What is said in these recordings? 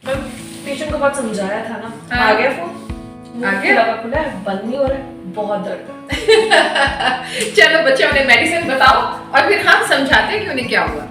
Patient को बहुत समझाया था ना। हाँ। आ गया फोन, आ गया? खुला है, बंद नहीं हो रहा है, बहुत दर्द है। चलो बच्चे उन्हें मेडिसिन बताओ और फिर हम समझाते हैं कि उन्हें क्या हुआ।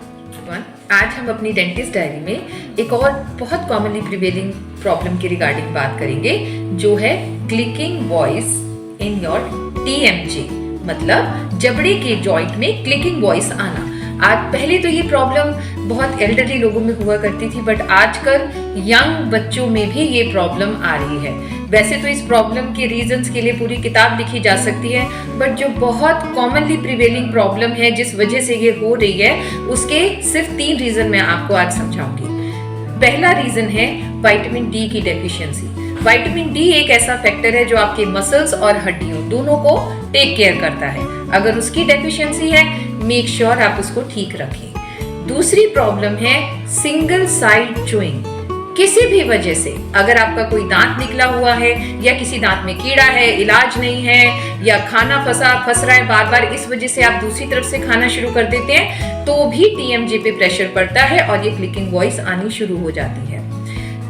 आज हम अपनी डेंटिस्ट डायरी में एक और बहुत कॉमनली प्रिवेलिंग प्रॉब्लम के रिगार्डिंग बात करेंगे, जो है clicking voice in your TMJ, मतलब जबड़े के जॉइंट में क्लिकिंग वॉइस आना। आज पहले तो ये प्रॉब्लम बहुत एल्डरली लोगों में हुआ करती थी, बट आजकल यंग बच्चों में भी ये प्रॉब्लम आ रही है। वैसे तो इस प्रॉब्लम के रीजंस के लिए पूरी किताब लिखी जा सकती है, बट जो बहुत कॉमनली प्रिवेलिंग प्रॉब्लम है जिस वजह से ये हो रही है, उसके सिर्फ 3 रीजन मैं आपको आज समझाऊंगी। पहला रीजन है विटामिन डी की डेफिशिएंसी। विटामिन डी एक ऐसा फैक्टर है जो आपके मसल्स और हड्डियों दोनों को टेक केयर करता है। अगर उसकी डेफिशिएंसी है, मेक श्योर आप उसको ठीक रखें। दूसरी प्रॉब्लम है सिंगल साइड च्यूइंग। किसी भी वजह से अगर आपका कोई दांत निकला हुआ है या किसी दांत में कीड़ा है, इलाज नहीं है, या खाना फंस रहा है बार बार, इस वजह से आप दूसरी तरफ से खाना शुरू कर देते हैं, तो भी टीएमजे पे प्रेशर पड़ता है और ये क्लिकिंग वॉइस आनी शुरू हो जाती है।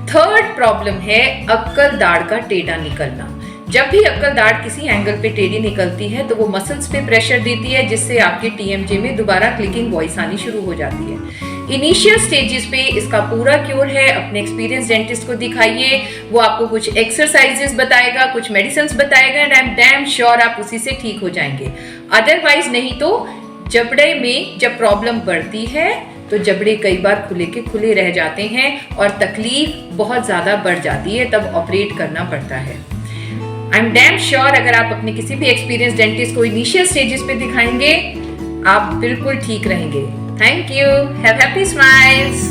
थर्ड प्रॉब्लम है अक्कल दाढ़ का टेढ़ा निकलना। जब भी अक्कल दाढ़ किसी एंगल पे टेढ़ी निकलती है तो वो मसल्स पे प्रेशर देती है, जिससे आपके टीएमजे में दोबारा क्लिकिंग वॉइस आनी शुरू हो जाती है। इनिशियल स्टेजेस पे इसका पूरा क्योर है, अपने एक्सपीरियंस डेंटिस्ट को दिखाइए, वो आपको कुछ एक्सरसाइजेस बताएगा, कुछ मेडिसिन बताएगा, and I am damn sure आप उसी से ठीक हो जाएंगे। अदरवाइज नहीं तो जबड़े में जब प्रॉब्लम बढ़ती है तो जबड़े कई बार खुले के खुले रह जाते हैं और तकलीफ बहुत ज्यादा बढ़ जाती है, तब ऑपरेट करना पड़ता है। आई एम डैम श्योर अगर आप अपने किसी भी एक्सपीरियंस डेंटिस्ट को इनिशियल स्टेजेस पे दिखाएंगे, आप बिल्कुल ठीक रहेंगे। Thank you, have happy smiles.